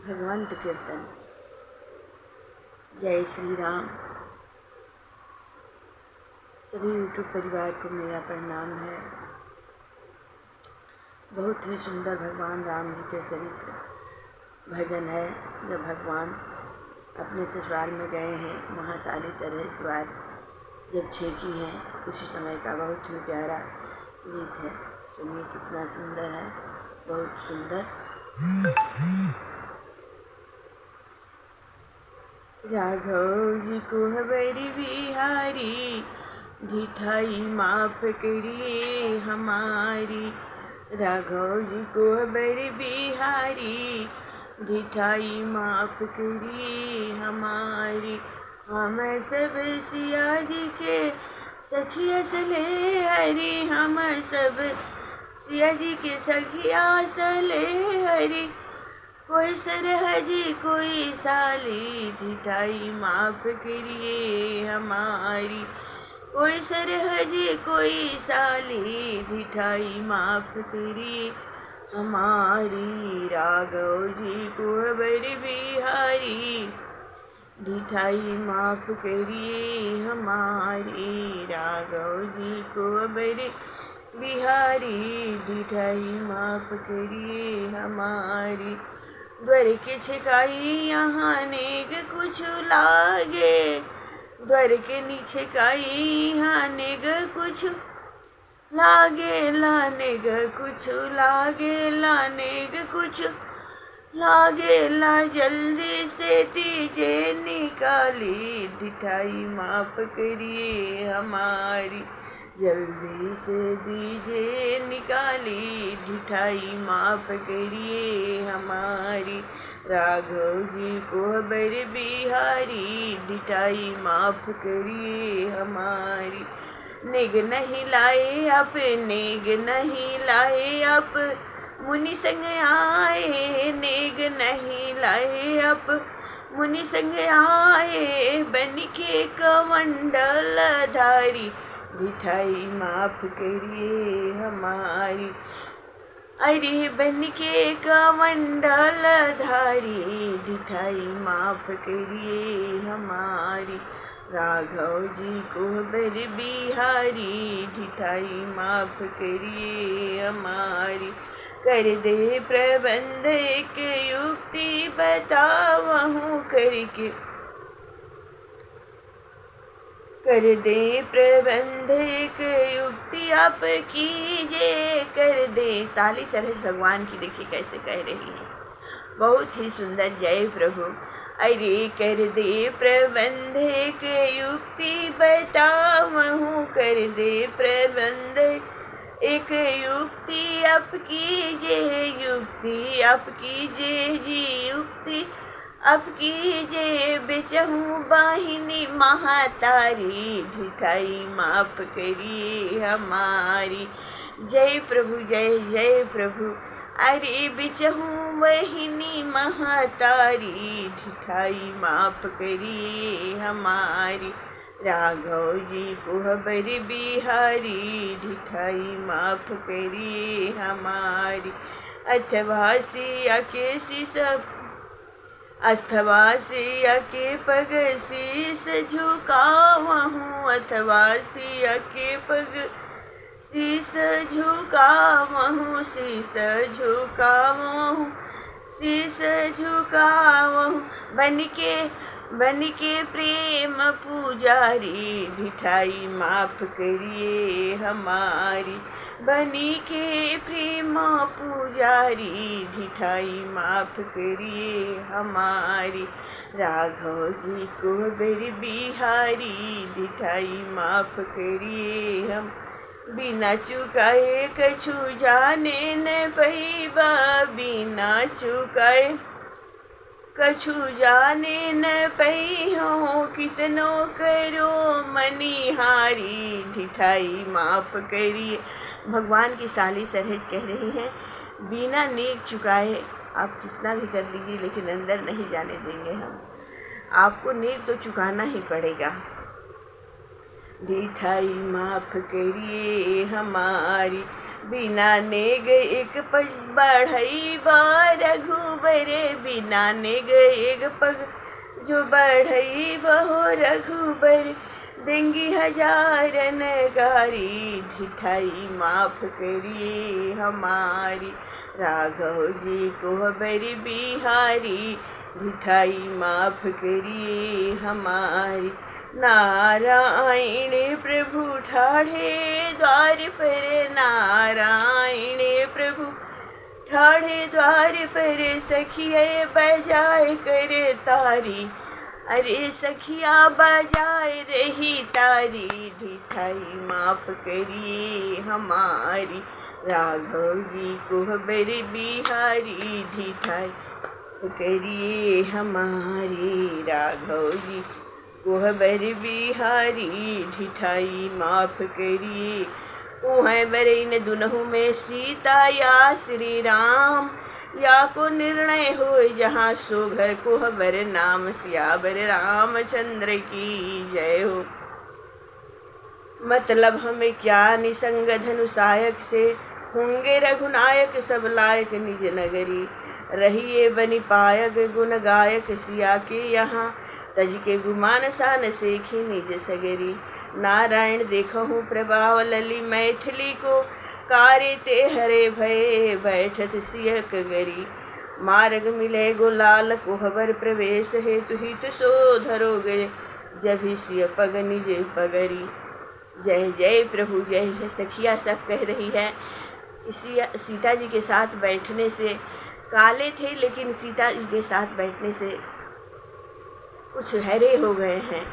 भगवंत कीर्तन। जय श्री राम। सभी यूट्यूब परिवार को मेरा प्रणाम है। बहुत ही सुंदर भगवान राम जी के चरित्र भजन है। जब भगवान अपने ससुराल में गए हैं, महासाली सरहद द्वार जब छेकी हैं, उसी समय का बहुत ही प्यारा गीत है। सुनिए कितना सुंदर है, बहुत सुंदर। राघव जी को हबरी बिहारी, ढिठाई माफ करिए हमारी। राघव जी को हबरी बिहारी, ढिठाई माफ करिए हमारी। हम सब सिया जी के सखिया सले हरी, हम सब सिया जी के सखिया सले हरी। कोई सरहजी कोई साली, ढिठाई माफ करिए हमारी। कोई सरहजी कोई साली, ढिठाई माफ करिए हमारी। राघव जी को हबरी बिहारी, ढिठाई माफ करिए हमारी। राघव जी को हबरी बिहारी, ढिठाई माफ करिए हमारी। द्वार के छिकाई यहाँ नेग कुछ लागे, द्वार के नीचे काई यहाँ नेग कुछ लागे, लानेग कुछ लागे, लानेग कुछ लागे ला। जल्दी से दीजिए निकाली, ढिठाई माफ करिए हमारी। जल्दी से दीजिए निकाली, ढिठाई माफ करिए हमारी। राघव जी को हबरी बिहारी, ढिठाई माफ करिए हमारी। नेग नहीं लाए आप, नेग नहीं लाए आप, मुनि संग आए। नेग नहीं लाए आप, मुनि संग आए। बन के कमंडल धारी, ढिठाई माफ करिए हमारी। अरे बन के कमंडल धारी, ढिठाई माफ करिए हमारी। राघव जी को हबरी बिहारी, ढिठाई माफ करिए हमारी। कर दे प्रबंध एक युक्ति बतावहूँ करके, कर दे प्रबंध एक युक्ति आप कीजिए। कर दे साली सरहद भगवान की देखिए कैसे कह रही है, बहुत ही सुंदर। जय प्रभु। अरे कर दे प्रबंध एक युक्ति बतावहूँ, कर दे प्रबंध एक युक्ति आप कीजिए। युक्ति आप कीजिए जी, युक्ति अब कीजिए। बेचहूँ बाहिनी महातारी, ढिठाई माफ करिए हमारी। जय प्रभु, जय जय प्रभु। अरे बेचहूँ बहिनी महातारी, ढिठाई माफ करिए हमारी। राघव जी को हबरी बिहारी, ढिठाई माफ करिए हमारी। अथवा सिया के शीश, अथवा सिया के पग शीस झुकावहूँ। अथवा सिया के पग शीस झुकावहूँ, शीस झुकावहूँ, शीस झुकावहूँ। बन के प्रेम पुजारी, ढिठाई माफ करिए हमारी। बनी के प्रेम पुजारी, ढिठाई माफ करिए हमारी। राघव जी को हबरी बिहारी, ढिठाई माफ करिए हम। बिना चुकाए कछु जाने न पैबा, बिना चुकाए कछु जाने न पैहो। कितनो करो मनिहारी, ढिठाई माफ करिए। भगवान की साली सरहज कह रही हैं, बिना नेक चुकाए आप कितना भी कर लीजिए, लेकिन अंदर नहीं जाने देंगे हम। आपको नेक तो चुकाना ही पड़ेगा। ढिठाई माफ करिए हमारी। बिना नेग एक पग बढ़ई बा रघुबर, बिना नेग एक पग जो बढ़ई बहो रघुबर, देंगी हजारन गारी, ढिठाई माफ करिए हमारी। राघव जी को बरी बिहारी, ढिठाई माफ करिए हमारी। नारायण प्रभु ठाढ़े द्वार पर, नारायण प्रभु ठाढ़े द्वार पर, सखिया बजाए कर तारी, अरे सखिया बजाए रही तारी, ढिठाई माफ करिए हमारी। राघव जी को बरी बिहारी, ढिठाई करिए हमारी। राघव जी को बरी बिहारी, ढिठाई माफ करिए। उह बरइन दुनहु में सीता या श्री राम, या को निर्णय हो जहाँ सो घर को बर नाम, सियावर रामचंद्र की जय हो। मतलब हमें क्या निसंग धनुषायक से, होंगे रघुनायक सब लायक निज नगरी। रहिए बनि पायक गुण गायक, सिया के यहाँ तज के गुमान सान सेखी निज सगरी। नारायण देखहु प्रभाव लली मैथिली को, कार्य ते हरे भये बैठत सियक गरी। मार्ग मिले गोलाल कोहबर प्रवेश हेतु हित सो धरोगे, जब ही सिय पग निज पगरी। जय जय प्रभु जय जय। सखिया सब कह रही है कि सीता जी के साथ बैठने से, काले थे लेकिन सीता जी के साथ बैठने से कुछ हरे हो गए हैं।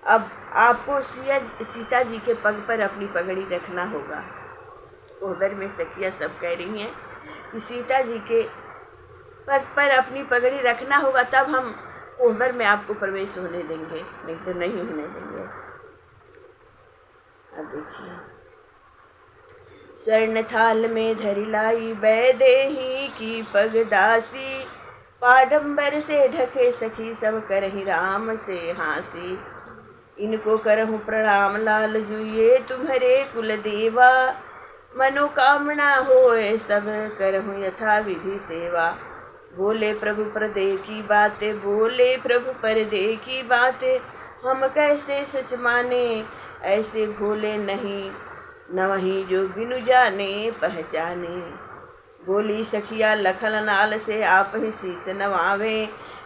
अब आपको सीता जी के पग पर अपनी पगड़ी रखना होगा। कोहबर में सखिया सब कह रही हैं कि सीता जी के पग पर अपनी पगड़ी रखना होगा, तब हम कोहबर में आपको प्रवेश होने देंगे, नहीं तो नहीं होने देंगे। अब देखिए, स्वर्ण थाल में धरी लाई बैदेही की पग दासी, पाडंबर से ढके सखी सब करही राम से हासी। इनको करहूँ प्रणाम लाल जू ये तुम्हारे कुल देवा, मनोकामना होए सब करहूँ यथा विधि सेवा। बोले प्रभु परदे की बातें, बोले प्रभु परदे की बातें, हम कैसे सच माने ऐसे भोले नहीं, न वही जो बिनु जाने पहचाने। बोली सखिया लखन नाल से आप ही शीस नवावे,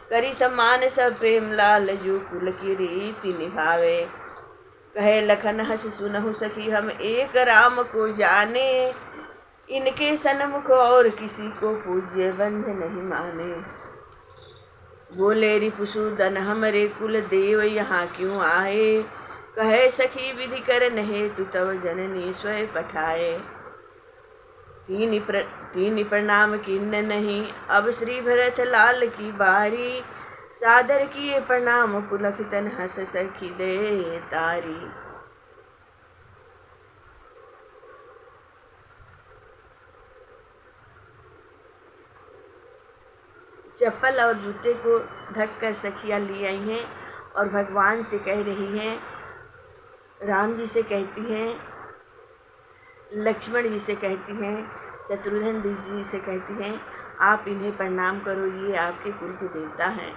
करी सम्मान सब प्रेम लाल जो कुल की रीति निभावे। कहे लखन हस सुनहु सखी हम एक राम को जाने, इनके सन्मुख और किसी को पूज्य बंध नहीं माने। बोले रिपुसूदन हमरे कुल देव यहाँ क्यों आए, कहे सखी विधि करन हेतु तव जननी स्वयं पठाए। तीन प्रणाम किन्न नहीं, अब श्री भरत लाल की बारी, सादर किए प्रणाम पुलकितन हस सखी दे तारी। चप्पल और जूते को ढककर सखियाँ ली आई हैं और भगवान से कह रही हैं, राम जी से कहती हैं, लक्ष्मण जी से कहती हैं, शत्रुघ्न जी से कहती हैं, आप इन्हें प्रणाम करो, ये आपके कुल के देवता हैं।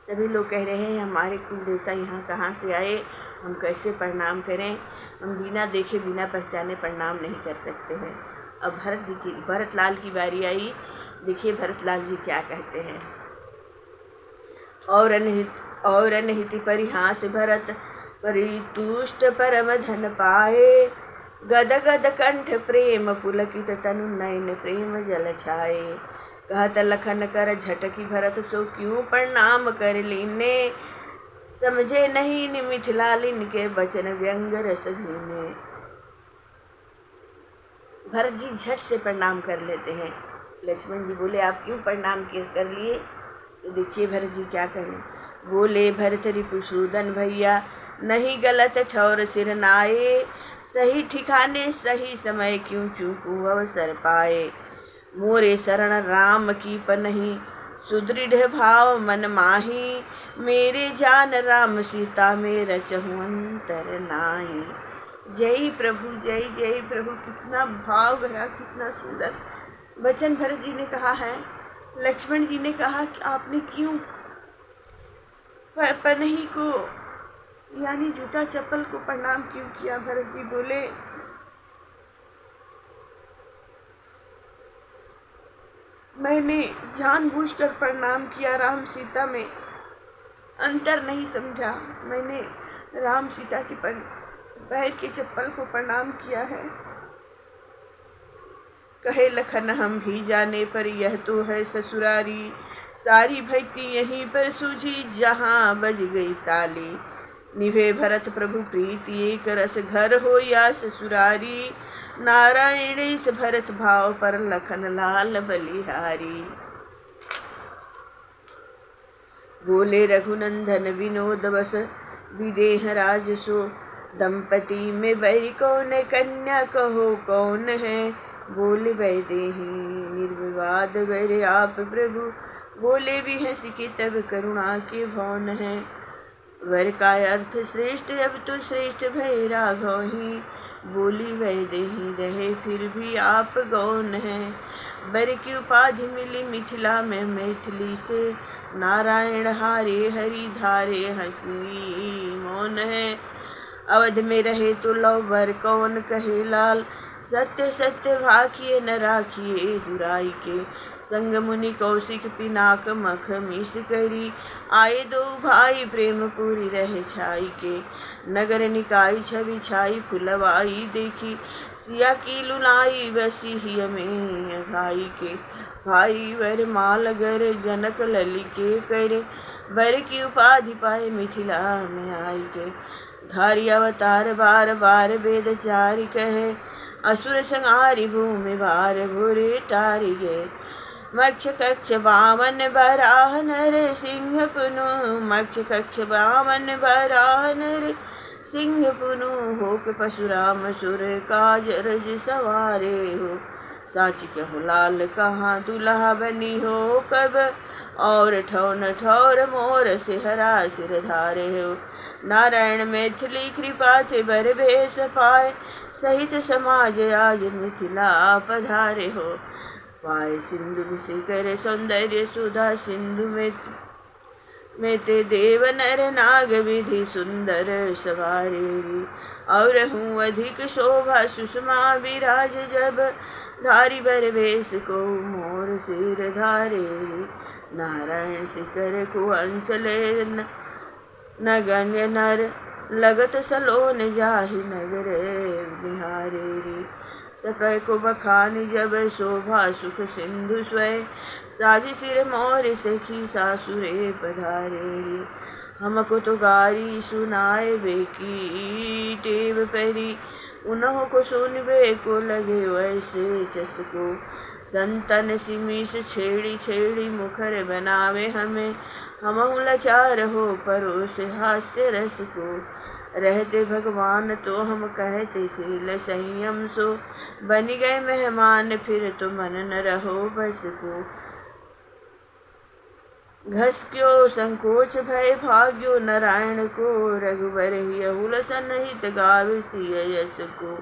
सभी लोग कह रहे हैं हमारे कुल देवता यहाँ कहाँ से आए, हम कैसे प्रणाम करें, हम बिना देखे बिना पहचाने प्रणाम नहीं कर सकते हैं। अब भरत लाल की बारी आई। देखिए भरत लाल जी क्या कहते हैं। और अनहित परिहास भरत, परितुष्ट परम धन पाए, गद गद कंठ प्रेम पुलकित तनु नयन प्रेम जल छाए। कहत लखन कर झटकी भरत सो क्यों प्रणाम कर लीने, समझे नहीं निमिथ लालिन के बचन व्यंग रस धीने। भरत जी झट से प्रणाम कर लेते हैं। लक्ष्मण जी बोले आप क्यों प्रणाम कर लिए, तो देखिए भरत जी क्या करें। बोले भरत रिपुसूदन भैया नहीं गलत ठौर सिर नाये, सही ठिकाने सही समय क्यों चूकूं अवसर पाए। मोरे शरण राम की पनही सुदृढ़ भाव मन माही, मेरे जान राम सीता में रचहु अंतर नाहि। जय प्रभु, जय जय प्रभु। कितना भाव भरा, कितना सुंदर वचन भरत जी ने कहा है। लक्ष्मण जी ने कहा कि आपने क्यों पनही को यानी जूता चप्पल को प्रणाम क्यों किया? भरत जी बोले, मैंने जानबूझकर प्रणाम किया, राम सीता में अंतर नहीं समझा। मैंने राम सीता के पैर के चप्पल को प्रणाम किया है। कहे लखन हम भी जाने पर यह तो है ससुरारी, सारी भक्ति यहीं पर सूझी जहाँ बज गई ताली। निभे भरत प्रभु प्रीति एक रस, घर हो या ससुरारी, नारायण इस भरत भाव पर लखन लाल बलिहारी। बोले रघुनंदन विनोद बस विदेह राज सो, दंपति में बैर कौन कन्या कहो कौन है। बोले वैदेही निर्विवाद बैर आप प्रभु, बोले भी हंस के तब करुणा के भौन है। वर का अर्थ श्रेष्ठ अब तो श्रेष्ठ भय राघव ही, बोली वैदेही रहे फिर भी आप गौन है। वर की उपाधि मिली मिथिला में मैथिली से, नारायण हारे हरि धारे हंसी मौन है। अवध में रहे तो लव वर कौन कहे लाल, सत्य सत्य भाखिए न राखिए दुराई के। संग मुनि कौशिक पिनाक मख मिस करी, आए दो भाई प्रेम पूरी रहे छाई के। नगर निकाई छवि छाई फुलवाई देखी, सिया की लुनाई बसी ही में भाई के। भाई वर माल गर जनक लली के करे, वर की उपाधि पाए मिथिला में आई के। धारी अवतार बार बार वेद चारि कहे, असुर संहारी भूमि बार भूरे टारी गए। मक्ष कक्ष वामन बराह नर सिंह पुनु, मक्ष कक्ष वामन बराह नर सिंह पुनु, होक परशुराम सुर काज रज सवारे हो। साच कहु लाल कहाँ दुल्हा बनी हो कब, और ठौर ठौर मोर सिहरा सिर धारे हो। नारायण मैथिली कृपा थे बर भेष पाए, सहित समाज आज मिथिला पधारे हो। पाए सिंधु कर सौंदर्य सुधा सिंधु में ते देव नर नाग विधि सुंदर सवारे। और हूँ अधिक शोभा सुषमा विराज जब, धारी बर भेष को मोर सिर धारे। नारायण शिखर को अंश ले नगण्य नर, लगत सलोन जाहि नगर बिहारे। सकै को बखानी जब शोभा सुख सिंधु स्वय, साजी सिर मोर सखी सासुरे पधारे। हमको तो गारी सुनाए बेकी टेव परी, उन्हों को सुनबे को लगे वैसे जस को। संतन सिमीस छेड़ी छेड़ी मुखर बनावे हमें, हमहु लाचार हो परोस हास्य रस को। रहते भगवान तो हम कहते शील संयम सो, बन गए मेहमान फिर तो मन न रहो बस को। घस क्यों संकोच भय भाग्यो नारायण को, रघुबर ही हुलसन हित गावे सिय यस को।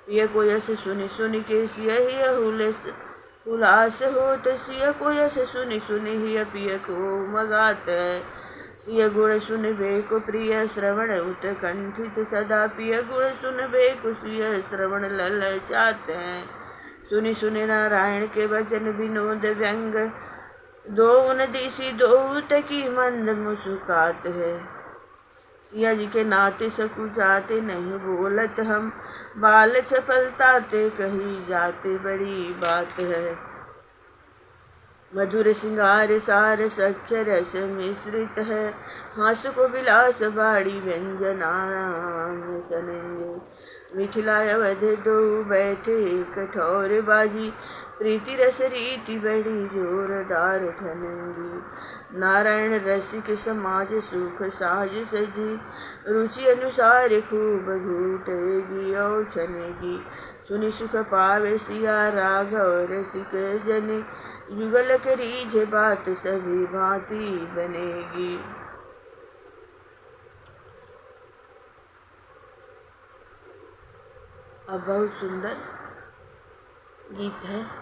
पिय को यस सुनि सुनि के सिय ही हुलास होत, सिय को यस सुनि सुनि ही पिय को मगात। सिय गुण सुनबे को प्रिय श्रवण उत्कंठित सदा, पिय गुण सुनबे को सिय श्रवण ललचात है। सुनि सुनि नारायण के वचन विनोद व्यंग, दो उन दिशि दो तकी मंद मुस्कात है। सिया जी के नाते सकु जाते नहीं बोलत हम, बाल चपलताते कही जाते बड़ी बात है। मधुर सिंगार सार सख्य रस मिश्रित है, हास को विलास बाड़ी व्यंजना सनेंगे। मिथिला अवध दो बैठे कठोर बाजी, प्रीति रस रीति बड़ी जोरदार ठनेंगी। नारायण रसिक समाज सुख साज सजी, रुचि अनुसार खूब घूटेगी और छनेगी। सुनि सुख पावे सिया राघव रसिक जने, युगल करीजे बात सभी भांति बनेगी। और बहुत सुंदर गीत है।